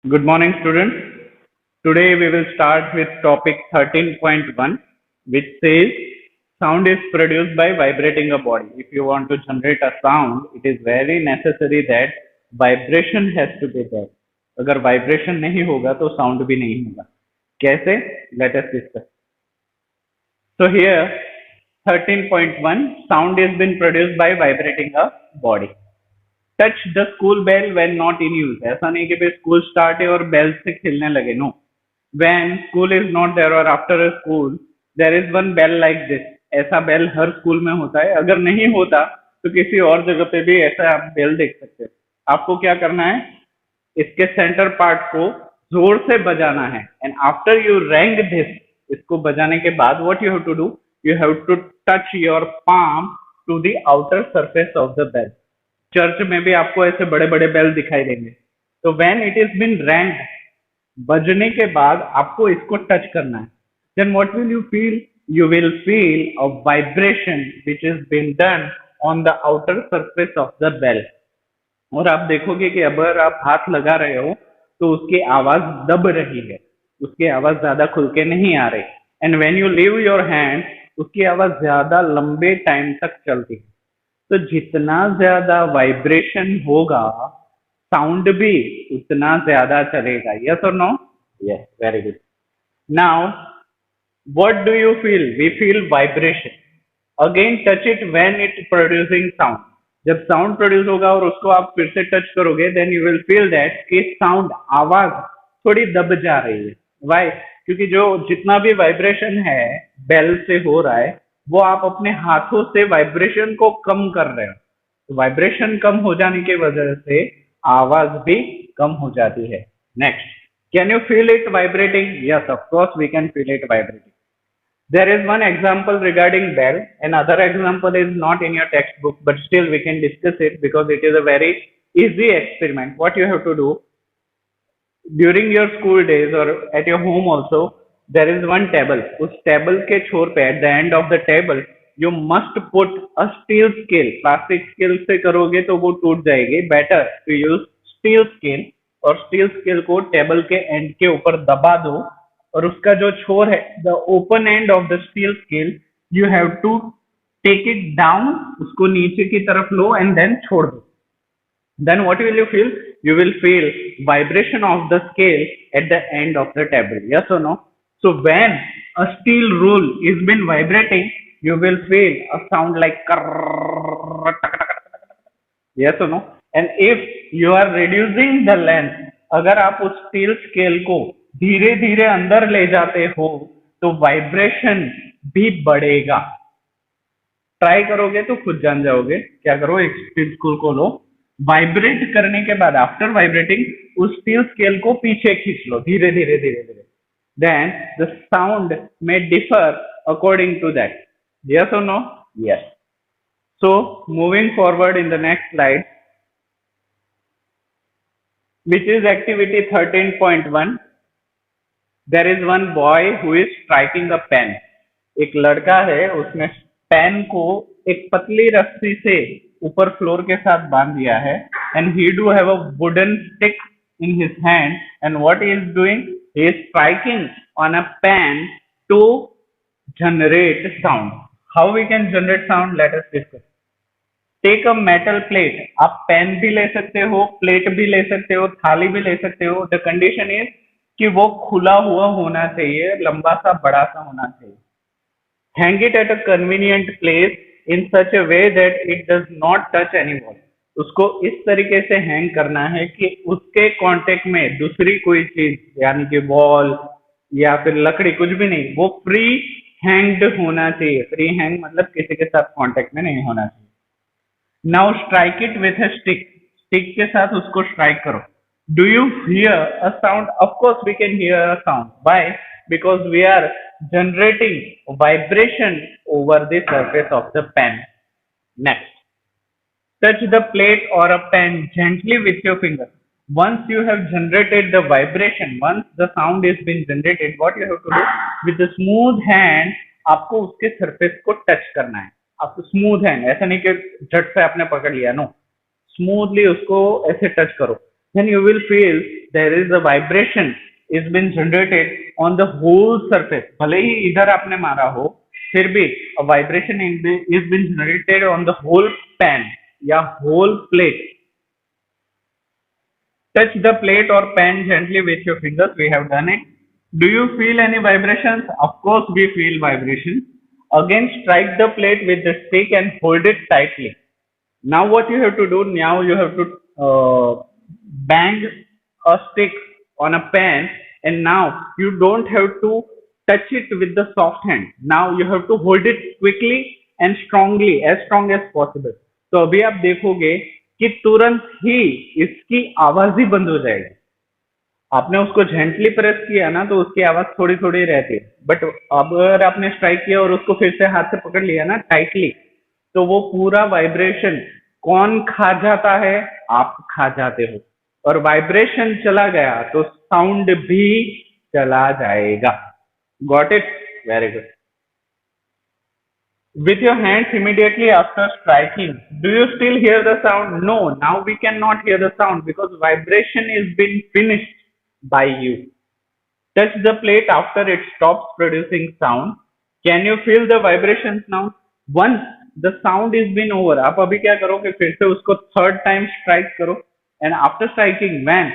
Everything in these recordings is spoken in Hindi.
Good morning, students. Today we will start with topic 13.1, which says sound is produced by vibrating a body. If you want to generate a sound, it is very necessary that vibration has to be there. अगर vibration नहीं होगा तो sound भी नहीं होगा. कैसे? Let us discuss. So here 13.1, sound is been produced by vibrating a body. Touch the school bell when not in use. ऐसा नहीं कि भाई स्कूल स्टार्ट है और बेल से खेलने लगे. No, when school is not there और after a school there is one bell like this. ऐसा बेल हर स्कूल में होता है. अगर नहीं होता तो किसी और जगह पे भी ऐसा आप बेल देख सकते हो. आपको क्या करना है, इसके सेंटर पार्ट को जोर से बजाना है. And after you rang this, इसको बजाने के बाद what you have to do, you have to touch your palm to the outer surface of the bell. Church में भी आपको ऐसे बड़े बड़े बेल दिखाई देंगे. तो when it is been rang, बजने के बाद आपको इसको टच करना है. Then what will you feel, you will feel a vibration which is been done on the outer surface of the bell. और आप देखोगे कि अगर आप हाथ लगा रहे हो तो उसकी आवाज दब रही है, उसकी आवाज ज्यादा खुल के नहीं आ रही. And when you leave your hand, उसकी आवाज ज्यादा लंबे टाइम तक चलती है. तो जितना ज्यादा वाइब्रेशन होगा, साउंड भी उतना ज्यादा चलेगा. यस और no? Yes, very good. Now what do you feel? We feel vibration. Again touch it when it producing sound. जब साउंड प्रोड्यूस होगा और उसको आप फिर से टच करोगे, then you will feel that कि साउंड, आवाज थोड़ी दब जा रही है. वाई? क्योंकि जो जितना भी वाइब्रेशन है बेल से हो रहा है, वो आप अपने हाथों से वाइब्रेशन को कम कर रहे हो. तो वाइब्रेशन कम हो जाने की वजह से आवाज भी कम हो जाती है. Next, can you feel it vibrating? Yes, of course we can feel it vibrating. There is one example regarding bell. Another example is not in your textbook, but still we can discuss it because it is a very easy experiment. What you have to do during your school days or at your home also, there is one table. उस टेबल के छोर पे at the end of the table you must put a steel scale. Plastic scale से करोगे तो वो टूट जाएगी. Better to use steel scale. और स्टील स्केल को टेबल के एंड के ऊपर दबा दो और उसका जो छोर है, the open end of the steel scale, you have to take it down. उसको नीचे की तरफ लो एंड देन छोड़ दो. Then what will you feel? You will feel vibration of the scale at the end of the table. Yes or no? So when a steel rule is been vibrating, you will feel a sound like yes or no? And if you are reducing the length, अगर आप उस स्टील स्केल को धीरे धीरे अंदर ले जाते हो तो वाइब्रेशन भी बढ़ेगा. ट्राई करोगे तो खुद जान जाओगे. क्या करो, एक स्टील स्केल को लो, वाइब्रेट करने के बाद आफ्टर वाइब्रेटिंग उस स्टील स्केल को पीछे खींच लो धीरे धीरे धीरे धीरे. देन द साउंड में differ according to that. Yes और no? Yes. So moving forward in the next slide, which is activity 13.1. There is one boy who is striking a pen. एक लड़का है, उसने पेन को एक पतली रस्सी से ऊपर फ्लोर के साथ बांध दिया है. And he do have a wooden stick in his hand, and what he is doing, he is striking on a pen to generate sound. How we can generate sound? Let us discuss. Take a metal plate. आप पेन भी ले सकते हो, प्लेट भी ले सकते हो, थाली भी ले सकते हो. द कंडीशन इज कि वो खुला हुआ होना चाहिए, लंबा सा बड़ा सा होना चाहिए. Hang it at a convenient place in such a way that it does not touch any wall. उसको इस तरीके से हैंग करना है कि उसके कांटेक्ट में दूसरी कोई चीज, यानी कि वॉल या फिर लकड़ी, कुछ भी नहीं, वो फ्री हैंग्ड होना चाहिए. फ्री हैंग मतलब किसी के साथ कांटेक्ट में नहीं होना चाहिए. Now strike it with a stick. Stick के साथ उसको स्ट्राइक करो. Do you hear a sound? Of course we can hear a sound. Why? Because we are generating vibration over the surface of the pen. Next, touch the plate or a pen gently with your finger. Once you have generated the vibration, once the sound is been generated, what you have to do, with the smooth hand आपको उसके सरफेस को टच करना है. आपको स्मूथ हैंड, ऐसा नहीं कि झट से आपने पकड़ लिया. नो, स्मूथली उसको ऐसे टच करो. then you will feel there is a vibration is been generated on the whole surface. भले ही इधर आपने मारा हो, फिर भी a vibration is been generated on the whole pan या whole plate. Touch the plate or pan gently with your fingers. We have done it. Do you feel any vibrations? Of course, we feel vibrations. Again, strike the plate with the stick and hold it tightly. Now, what you have to do? Now you have to bang a stick on a pan, and now you don't have to touch it with the soft hand. Now you have to hold it quickly and strongly, as strong as possible. तो अभी आप देखोगे कि तुरंत ही इसकी आवाज ही बंद हो जाएगी. आपने उसको जेंटली प्रेस किया ना तो उसकी आवाज थोड़ी थोड़ी रहती है, बट अगर आपने स्ट्राइक किया और उसको फिर से हाथ से पकड़ लिया ना टाइटली, तो वो पूरा वाइब्रेशन कौन खा जाता है? आप खा जाते हो. और वाइब्रेशन चला गया तो साउंड भी चला जाएगा. Got it? Very good. With your hands immediately after striking, do you still hear the sound? No, now we cannot hear the sound because vibration is been finished by you. Touch the plate after it stops producing sound. Can you feel the vibrations now? Once the sound is been over, आप अभी क्या करोगे? फिर से उसको third time strike करो, and after striking, when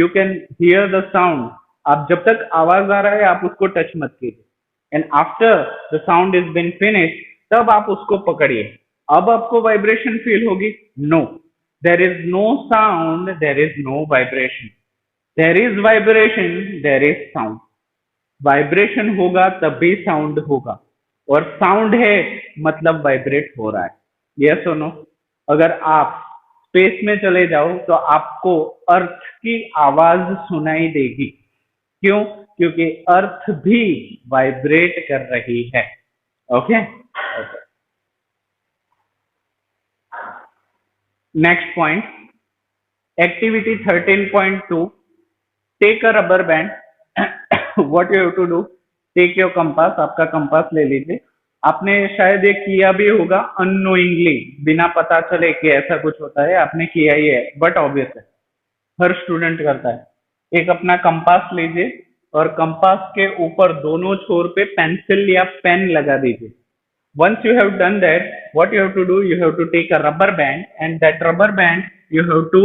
you can hear the sound, आप जब तक आवाज आ रहा है आप उसको टच मत कीजिए. And after the sound is been finished, तब आप उसको पकड़िए. अब आपको वाइब्रेशन फील होगी? No, there is no sound, there is no vibration. There is vibration, there is sound. Vibration होगा तभी साउंड होगा, और साउंड है मतलब वाइब्रेट हो रहा है. यस और नो? अगर आप स्पेस में चले जाओ तो आपको अर्थ की आवाज सुनाई देगी. क्यों? क्योंकि अर्थ भी वाइब्रेट कर रही है. Okay. Okay. Next point, activity 13.2. Take a rubber band. What you have to do? Take your compass. आपका कंपास ले लीजिए. आपने शायद ये किया भी होगा unknowingly, बिना पता चले कि ऐसा कुछ होता है. आपने किया ही है, बट ऑब्वियस है, हर स्टूडेंट करता है. एक अपना कंपास लीजिए और कंपास के ऊपर दोनों छोर पे पेंसिल या पेन लगा दीजिए. Once you have done that, what you have to do? You have to take a rubber band, and that rubber band you have to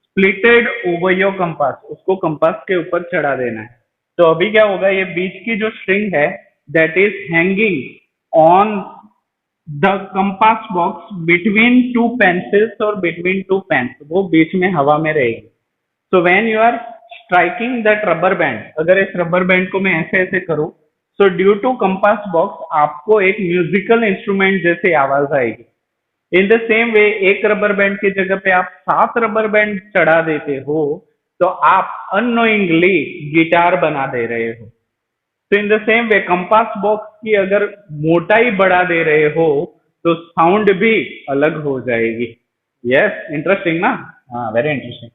split it over your compass. उसको कंपास के ऊपर चढ़ा देना है. तो अभी क्या होगा? ये बीच की जो स्ट्रिंग है, that is hanging on the compass box between two pencils or between two pens. वो बीच में हवा में रहेगी. So when you are striking that rubber band, अगर इस रबर बैंड को मैं ऐसे ऐसे करूं, so due to compass box आपको एक म्यूजिकल इंस्ट्रूमेंट जैसे आवाज आएगी. इन द सेम वे एक रबर बैंड की जगह पे आप 7 रबर बैंड चढ़ा देते हो तो आप अननोइंगली गिटार बना दे रहे हो. तो इन the same way compass box की अगर मोटाई बढ़ा दे रहे हो तो साउंड भी अलग हो जाएगी. यस, इंटरेस्टिंग ना? हाँ, very interesting.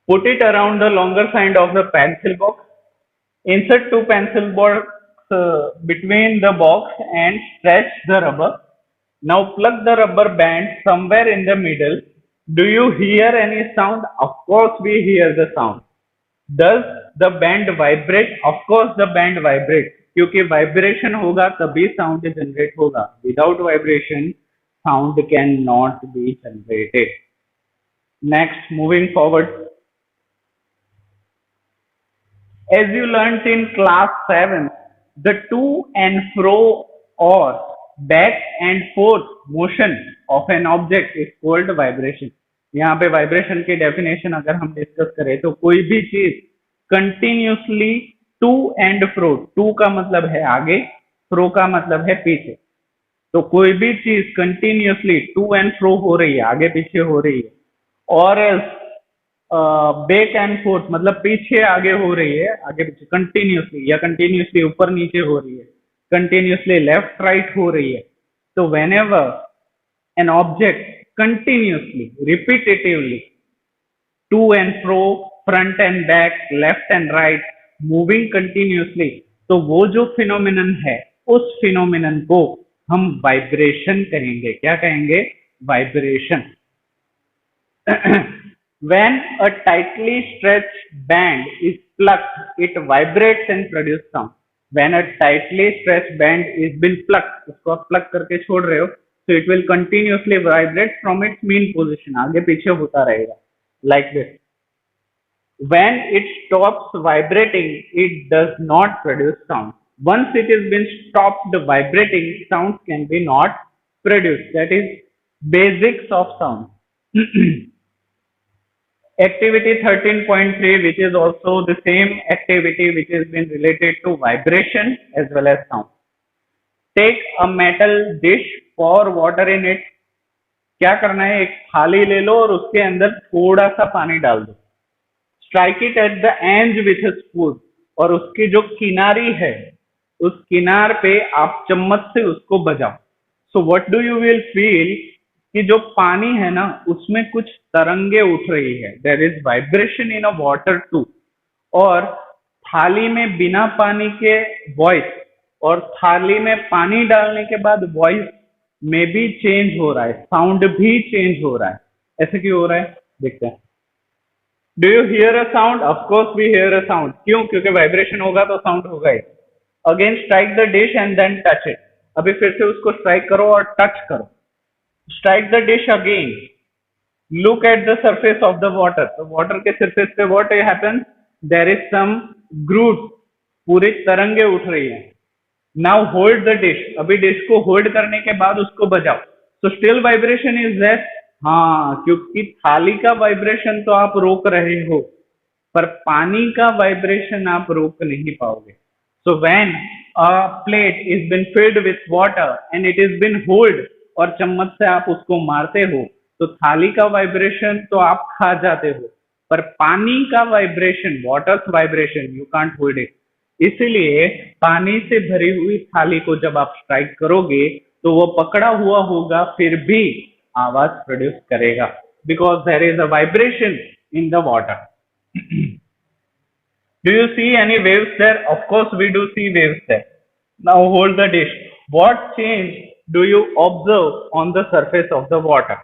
Put it around the longer side of the pencil box. Insert 2 pencil box between the box and stretch the rubber. Now plug the rubber band somewhere in the middle. Do you hear any sound? Of course we hear the sound. Does the band vibrate? Of course the band vibrates. क्योंकि vibration होगा तभी sound generate होगा. Without vibration, sound cannot be generated. Next, moving forward. As you learnt in class 7, the to and fro or back and forth motion of an object is called vibration. यहाँ पे vibration की definition अगर हम डिस्कस करें तो कोई भी चीज continuously to and fro, to का मतलब है आगे, fro का मतलब है पीछे. तो कोई भी चीज continuously to and fro हो रही है, आगे पीछे हो रही है, और बैक एंड फोर्थ मतलब पीछे आगे हो रही है, आगे पीछे कंटिन्यूसली, या कंटिन्यूसली ऊपर नीचे हो रही है, कंटिन्यूसली लेफ्ट राइट हो रही है. तो whenever an object continuously repetitively to and fro, front and back, left and right, moving continuously, तो वो जो फिनोमिनन है उस फिनोमिनन को हम वाइब्रेशन कहेंगे. क्या कहेंगे? Vibration. When a tightly stretched band is plucked, it vibrates and produces sound. When a tightly stretched band is been plucked, उसको आप pluck करके छोड़ रहे हो, so it will continuously vibrate from its mean position. आगे पीछे होता रहेगा, like this. When it stops vibrating, it does not produce sound. Once it has been stopped vibrating, sound can be not produced. That is basics of sound. Activity 13.3, which is also the same activity which has been related to vibration as well as sound. Take a metal dish, pour water in it. क्या करना है, एक थाली ले लो और उसके अंदर थोड़ा सा पानी डाल दो. Strike it at the end with a spoon, और उसकी जो किनारी है उस किनार पे आप चम्मच से उसको बजाओ. So what do you will feel कि जो पानी है ना उसमें कुछ तरंगे उठ रही है. There is vibration in a water too. और थाली में बिना पानी के वॉइस और थाली में पानी डालने के बाद वॉइस में भी चेंज हो रहा है, साउंड भी चेंज हो रहा है. ऐसे क्यों हो रहा है देखते हैं. Do you hear a sound? Of course we hear a sound. क्यों? क्योंकि वाइब्रेशन होगा तो साउंड होगा ही. Again strike the dish and then touch it. अभी फिर से उसको स्ट्राइक करो और टच करो. Strike the dish again. Look at the surface of the water. तो वाटर के सरफेस पे what happens? There is some grout. पूरी तरंगे उठ रही है. Now hold the dish. अभी डिश को होल्ड करने के बाद उसको बजाओ. तो स्टिल वाइब्रेशन इज देयर. हाँ, क्योंकि थाली का वाइब्रेशन तो आप रोक रहे हो पर पानी का वाइब्रेशन आप रोक नहीं पाओगे. So when a plate is been filled with water and it is been hold, और चम्मच से आप उसको मारते हो तो थाली का वाइब्रेशन तो आप खा जाते हो, पर पानी का vibration, waters vibration, you can't hold it. इसलिए पानी से भरी हुई थाली को जब आप स्ट्राइक करोगे तो वो पकड़ा हुआ होगा फिर भी आवाज प्रोड्यूस करेगा, because there is a vibration in the water. Do you see any waves there? Of course we do see waves there. Now hold the dish. What change do you observe on the surface of the water?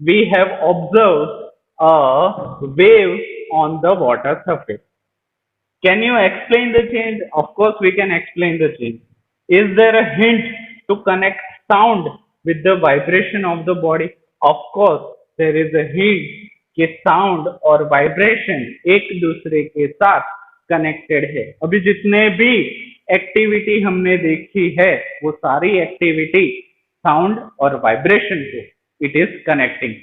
We have observed a wave on the water surface. Can you explain the change? Of course we can explain the change. Is there a hint to connect sound with the vibration of the body? Of course there is a hint कि साउंड और वाइब्रेशन एक दूसरे के साथ कनेक्टेड है. अभी जितने भी एक्टिविटी हमने देखी है वो सारी एक्टिविटी साउंड और वाइब्रेशन को it is connecting.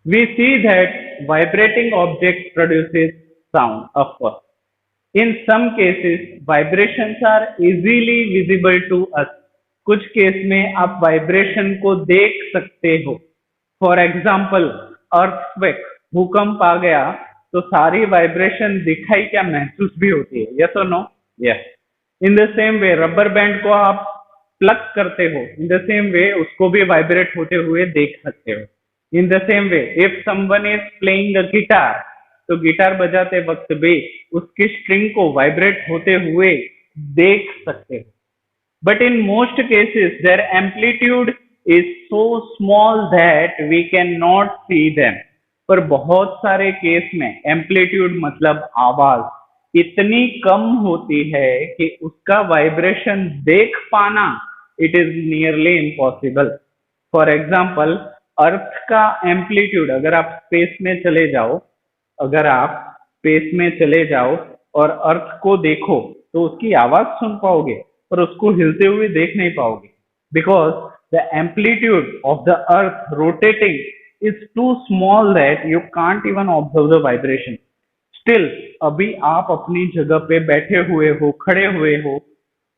We see that vibrating object produces sound, of course. In some cases, vibrations are easily visible to us. कुछ केस में आप वाइब्रेशन को देख सकते हो. फॉर एग्जाम्पल अर्थक्वेक, भूकंप आ गया तो सारी वाइब्रेशन दिखाई क्या महसूस भी होती है. यस और no? Yes. In the same way rubber band को आप प्लग करते हो, इन द सेम वे उसको भी वाइब्रेट होते हुए देख सकते हो. इन the same way if someone is playing a guitar, तो गिटार बजाते वक्त भी उसकी स्ट्रिंग को वाइब्रेट होते हुए देख सकते हो. But in most cases, their amplitude is so small that we cannot see them. पर बहुत सारे केस में एम्पलीट्यूड मतलब आवाज इतनी कम होती है कि उसका वाइब्रेशन देख पाना it is nearly impossible. For example earth का एम्पलीट्यूड, अगर आप स्पेस में चले जाओ, अगर आप स्पेस में चले जाओ और अर्थ को देखो तो उसकी आवाज सुन पाओगे पर उसको हिलते हुए देख नहीं पाओगे, because the amplitude of the earth rotating is too small that you can't even observe the vibration. Still अभी आप अपनी जगह पे बैठे हुए हो, खड़े हुए हो,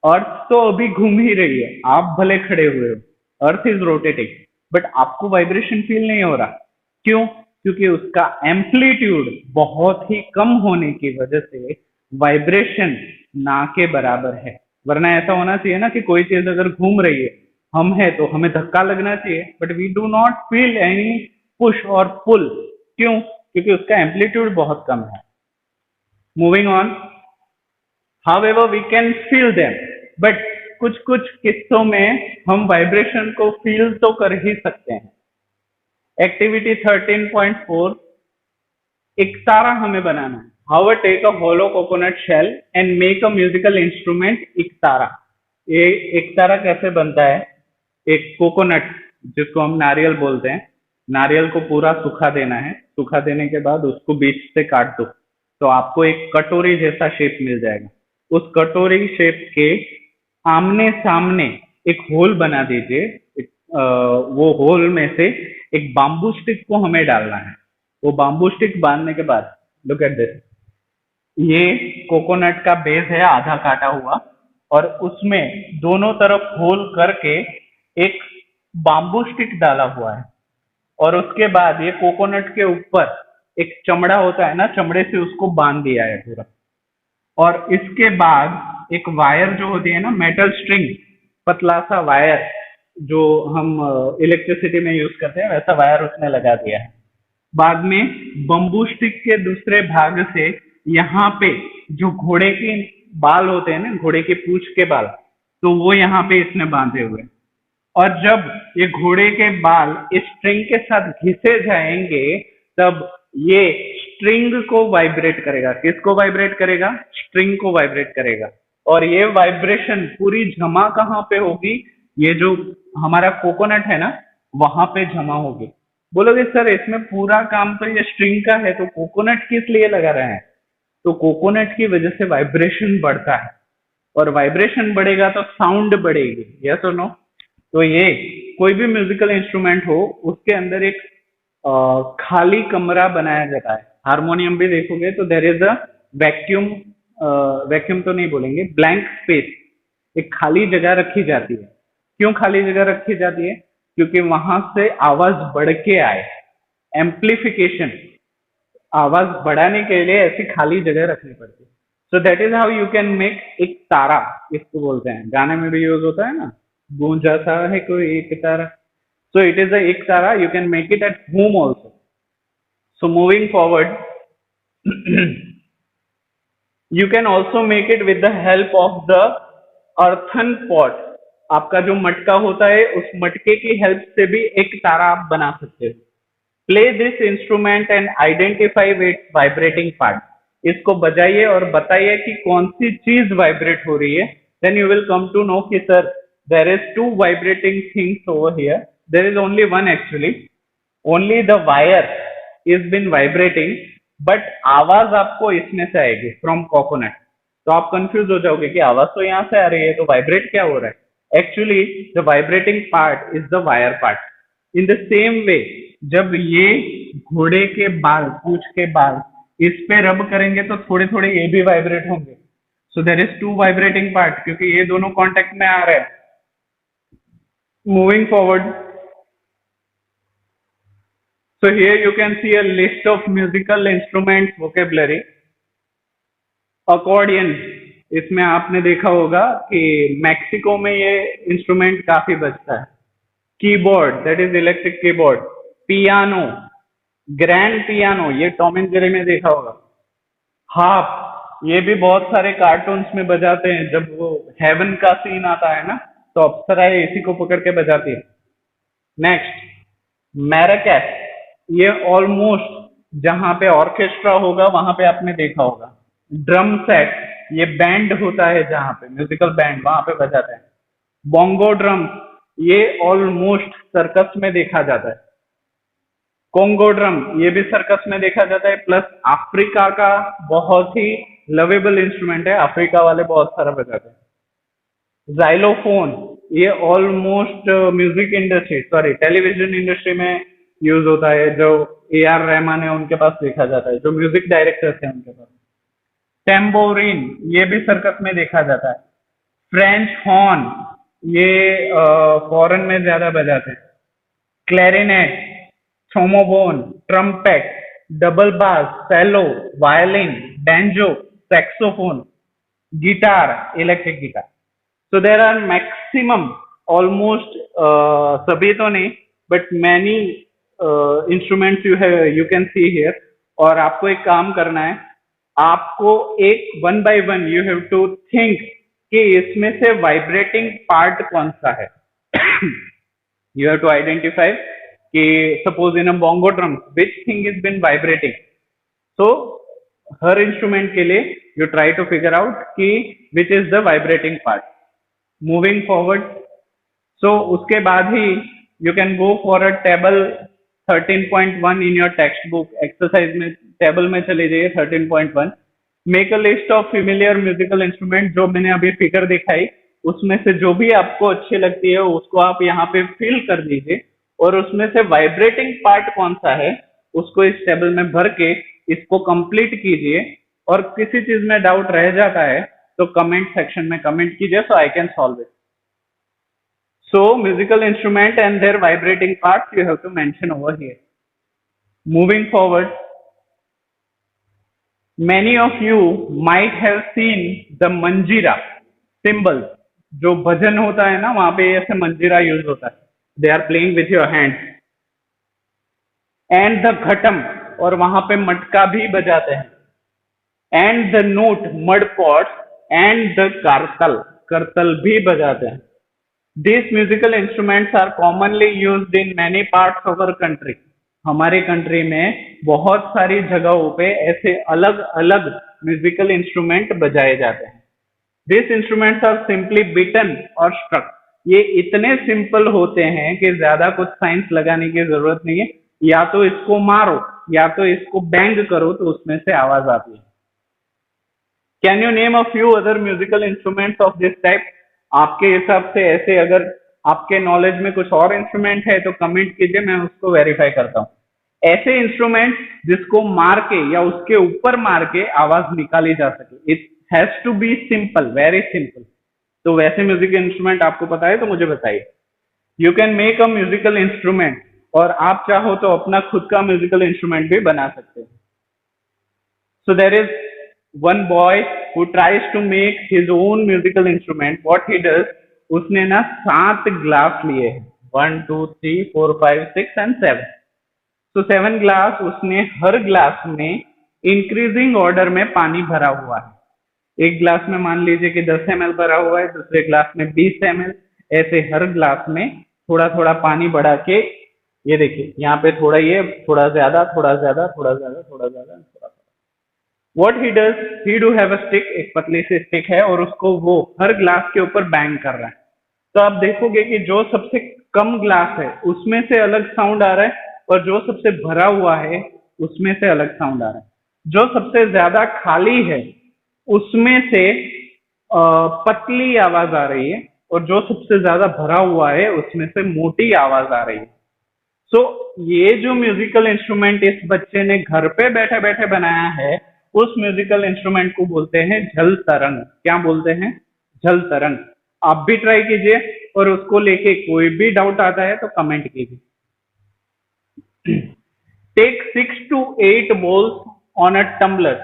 अर्थ तो अभी घूम ही रही है, आप भले खड़े हुए हो, अर्थ इज रोटेटिंग, बट आपको वाइब्रेशन फील नहीं हो रहा. क्यों? क्योंकि उसका एम्पलीट्यूड बहुत ही कम होने की वजह से वाइब्रेशन ना के बराबर है. वरना ऐसा होना चाहिए ना कि कोई चीज अगर घूम रही है, हम है तो हमें धक्का लगना चाहिए, but we do not feel any push और पुल. क्यों? क्योंकि उसका एम्पलीट्यूड बहुत कम है. Moving on. However we can feel them, but कुछ कुछ किस्सों में हम वाइब्रेशन को फील तो कर ही सकते हैं. एक्टिविटी 13.4, एक तारा हमें बनाना है। How take a hollow coconut shell and make a musical instrument एक तारा। ये एक तारा कैसे बनता है? एक कोकोनट, जिसको हम नारियल बोलते हैं, नारियल को पूरा सूखा देना है। सूखा देने के बाद उसको बीच से काट दो तो आपको एक कटोरी जैसा शेप मिल जाएगा। उस कटोरी शेप के आमने सामने एक होल बना दीजिए। वो होल में से एक बाम्बू स्टिक को हमें डालना है। वो बाम्बू स्टिक बांधने के बाद, लुक एट दिस, ये कोकोनट का बेस है आधा काटा हुआ, और उसमें दोनों तरफ होल करके एक बाम्बू स्टिक डाला हुआ है। और उसके बाद ये कोकोनट के ऊपर एक चमड़ा होता है ना, चमड़े से उसको बांध दिया है पूरा। और इसके बाद एक वायर जो होती है ना, मेटल स्ट्रिंग, पतला सा वायर जो हम इलेक्ट्रिसिटी में यूज करते हैं, वैसा वायर उसने लगा दिया है। बाद में बम्बू स्टिक के दूसरे भाग से यहाँ पे जो घोड़े के बाल होते हैं ना, घोड़े की पूंछ के बाल, तो वो यहाँ पे इसने बांधे हुए। और जब ये घोड़े के बाल इस स्ट्रिंग के साथ घिसे जाएंगे, तब ये स्ट्रिंग को वाइब्रेट करेगा। किसको वाइब्रेट करेगा? स्ट्रिंग को वाइब्रेट करेगा। और ये वाइब्रेशन पूरी जमा कहाँ पे होगी? ये जो हमारा कोकोनट है ना, वहां पे जमा होगी। बोलोगे सर इसमें पूरा काम तो ये स्ट्रिंग का है, तो कोकोनट किस लिए लगा रहे हैं? तो कोकोनट की वजह से वाइब्रेशन बढ़ता है, और वाइब्रेशन बढ़ेगा तो साउंड बढ़ेगी। यस और नो? तो ये कोई भी म्यूजिकल इंस्ट्रूमेंट हो, उसके अंदर एक खाली कमरा बनाया जाता है। हारमोनियम भी देखोगे तो there is a vacuum, vacuum तो नहीं बोलेंगे, ब्लैंक स्पेस, एक खाली जगह रखी जाती है। क्यों खाली जगह रखी जाती है? क्योंकि वहां से आवाज बढ़ के आए, एम्प्लीफिकेशन, आवाज बढ़ाने के लिए ऐसी खाली जगह रखनी पड़ती है। So that is how you can make एक तारा, इसको बोलते हैं। गाने में भी यूज होता है ना, गूंजा सा है कोई एक तारा। सो इट इज एक तारा, you can make it at home also. So moving forward, you can also make it with the help of the earthen pot. आपका जो मटका होता है, उस मटके की हेल्प से भी एक तारा आप बना सकते हो। Play this instrument and identify it's vibrating part. इसको बजाइए और बताइए कि कौन सी चीज वाइब्रेट हो रही है। Then you will come to know कि sir there is two vibrating things over here, there is only one actually, only the wire is being vibrating, but आवाज आपको इसमें से आएगी फ्रॉम कोकोनट। तो आप कंफ्यूज हो जाओगे कि आवाज तो यहाँ से आ रही है, तो वाइब्रेट क्या हो रहा है? Actually the vibrating part is the wire part. In the same वे, जब ये घोड़े के बाल, पूंछ के बाल इस पे रब करेंगे तो थोड़े थोड़े ये भी वाइब्रेट होंगे। So there is two vibrating part, क्योंकि ये दोनों कांटेक्ट में आ रहे हैं। Moving forward, so here you can see a list of musical instruments vocabulary. Accordion, इसमें आपने देखा होगा कि मैक्सिको में ये इंस्ट्रूमेंट काफी बजता है। Keyboard, that is electric keyboard. Piano, grand piano, ये टॉम एंड जेरी में देखा होगा। हार्प, ये भी बहुत सारे कार्टून्स में बजाते हैं। जब वो हेवन का सीन आता है ना, तो अप्सरा इसी को पकड़ के बजाती है। नेक्स्ट, मैराकैस, ये ऑलमोस्ट जहां पे ऑर्केस्ट्रा होगा वहां पे आपने देखा होगा। ड्रम सेट, ये बैंड होता है जहां पे म्यूजिकल बैंड, वहां पे बजाते हैं। बोंगो ड्रम, ये ऑलमोस्ट सर्कस में देखा जाता है। कोंगो ड्रम, ये भी सर्कस में देखा जाता है। प्लस अफ्रीका का बहुत ही लवेबल इंस्ट्रूमेंट है, अफ्रीका वाले बहुत सारा बजाते हैं। जाइलोफोन, ये almost music industry, sorry television industry में यूज होता है। जो AR रहमान है उनके पास देखा जाता है, जो म्यूजिक डायरेक्टर्स हैं उनके पास। टेम्बोरिन, ये भी सर्कस में देखा जाता है। फ्रेंच हॉर्न, ये फॉरेन में ज्यादा बजाते हैं। Clarinet, थ्रोम्बोन, trumpet, double bass, cello, violin, banjo, saxophone, guitar, electric guitar. So there are maximum, almost सभी तो नहीं, but many instruments you can see here. और आपको एक काम करना है, आपको एक one by one you have to think कि इसमें से vibrating part कौन सा है। You have to identify कि suppose in a bongo drum which thing is been vibrating, so हर इंस्ट्रूमेंट के लिए you try to figure out कि which is the vibrating part. Moving forward, so उसके बाद ही you can go for a table 13.1 in your text book exercise में. टेबल में चले जाइए 13.1. Make a list of familiar musical instrument. जो मैंने अभी फिगर दिखाई उसमें से जो भी आपको अच्छी लगती है उसको आप यहाँ पे फिल कर दीजिए, और उसमें से वाइब्रेटिंग पार्ट कौन सा है उसको इस टेबल में भर के इसको कंप्लीट कीजिए. और किसी चीज में डाउट रह जाता है तो कमेंट सेक्शन में कमेंट कीजिए, so I can solve it. So musical instrument and their vibrating parts you have to mention over here. Moving forward, many of you might have seen the manjira cymbal. जो भजन होता है ना वहां पे ऐसे मंजीरा यूज होता है. They are playing with your hands. And the घटम, और वहां पे मटका भी बजाते हैं. And the note mud pots and the kartal, करतल भी बजाते हैं. These musical instruments are commonly used in many parts of our country. हमारे कंट्री में बहुत सारी जगहों पे ऐसे अलग अलग म्यूजिकल इंस्ट्रूमेंट बजाए जाते हैं. These instruments are simply beaten or struck. ये इतने सिंपल होते हैं कि ज्यादा कुछ साइंस लगाने की जरूरत नहीं है. या तो इसको मारो या तो इसको बैंग करो तो उसमें से आवाज आती है. Can you name a few other musical instruments of this type? आपके हिसाब से ऐसे अगर आपके नॉलेज में कुछ और इंस्ट्रूमेंट है तो कमेंट कीजिए, मैं उसको वेरीफाई करता हूँ. ऐसे इंस्ट्रूमेंट जिसको मार के या उसके ऊपर मार के आवाज निकाली जा सके. It has to be simple, very simple. तो वैसे म्यूजिकल इंस्ट्रूमेंट आपको पता है तो मुझे बताइए. You can make a musical instrument, और आप चाहो तो अपना खुद का म्यूजिकल इंस्ट्रूमेंट भी बना सकते हैं. So there is one boy who tries to make his own musical instrument. What he does, उसने ना 7 ग्लास लिए हैं. 1 2 3 4 5 6 and 7. तो 7 ग्लास उसने हर ग्लास में इंक्रीजिंग ऑर्डर में पानी भरा हुआ है. एक ग्लास में मान लीजिए कि 10 ml भरा हुआ है, दूसरे ग्लास में 20 ml. ऐसे हर ग्लास में थोड़ा थोड़ा पानी बढ़ा के, ये देखिए यहाँ पे थोड़ा, ये थोड़ा ज्यादा थोड़ा ज्यादा थोड़ा ज्यादा थोड़ा ज्यादा थोड़ा. What he does, he do have a stick, एक पतली सी स्टिक है और उसको वो हर ग्लास के ऊपर बैंग कर रहा है. तो आप देखोगे कि जो सबसे कम ग्लास है उसमें से अलग साउंड आ रहा है, और जो सबसे भरा हुआ है उसमें से अलग साउंड आ रहा है. जो सबसे ज्यादा खाली है उसमें से पतली आवाज आ रही है, और जो सबसे ज्यादा भरा हुआ है उसमें से मोटी आवाज आ रही है. सो ये जो म्यूजिकल इंस्ट्रूमेंट इस बच्चे ने घर पे बैठे बैठे बनाया है, उस म्यूजिकल इंस्ट्रूमेंट को बोलते हैं झल तरंग. क्या बोलते हैं? झल तरंग. आप भी ट्राई कीजिए, और उसको लेके कोई भी डाउट आता है तो कमेंट कीजिए. Take 6 to 8 balls on a tumbler.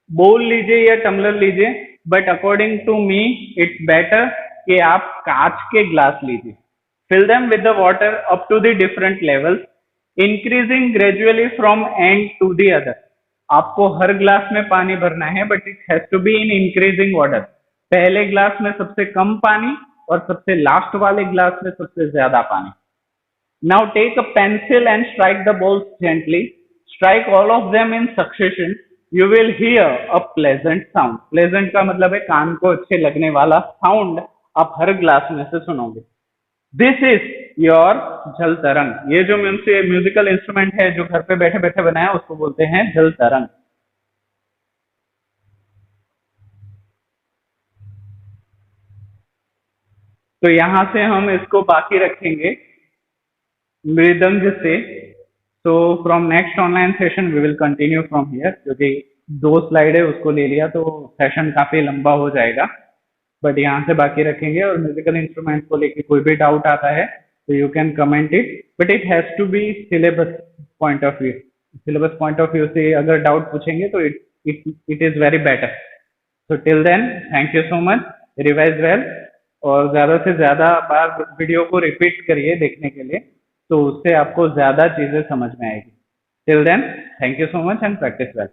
बोल लीजिए या टम्बलर लीजिए, but according to me it's better कि आप कांच के ग्लास लीजिए. Fill them with the water up to the different levels, increasing gradually from end to the other. आपको हर ग्लास में पानी भरना है, but it has to be in increasing order. पहले ग्लास में सबसे कम पानी और सबसे लास्ट वाले ग्लास में सबसे ज्यादा पानी. Now take a pencil and strike the bowls gently. Strike all of them in succession. You will hear a pleasant sound. Pleasant का मतलब है कान को अच्छे लगने वाला साउंड आप हर ग्लास में से सुनोगे. दिस इज योर झल तरंग. ये जो म्यूजिकल इंस्ट्रूमेंट है जो घर पे बैठे बैठे बनाया उसको बोलते हैं झल तरंग. तो यहां से हम इसको बाकी रखेंगे मृदंग से. तो from next online session we will continue from here, क्योंकि 2 स्लाइड है उसको ले लिया तो सेशन काफी लंबा हो जाएगा. बट यहाँ से बाकी रखेंगे, और म्यूजिकल इंस्ट्रूमेंट को लेके कोई भी डाउट आता है तो you can comment it, but it has to be syllabus point of view. Syllabus point of view से अगर डाउट पूछेंगे तो it is very better. So till then thank you so much. Revise well, और ज्यादा से ज्यादा बार वीडियो को रिपीट करिए देखने के लिए, तो उससे आपको ज्यादा चीजें समझ में आएगी. Till then thank you so much and practise well.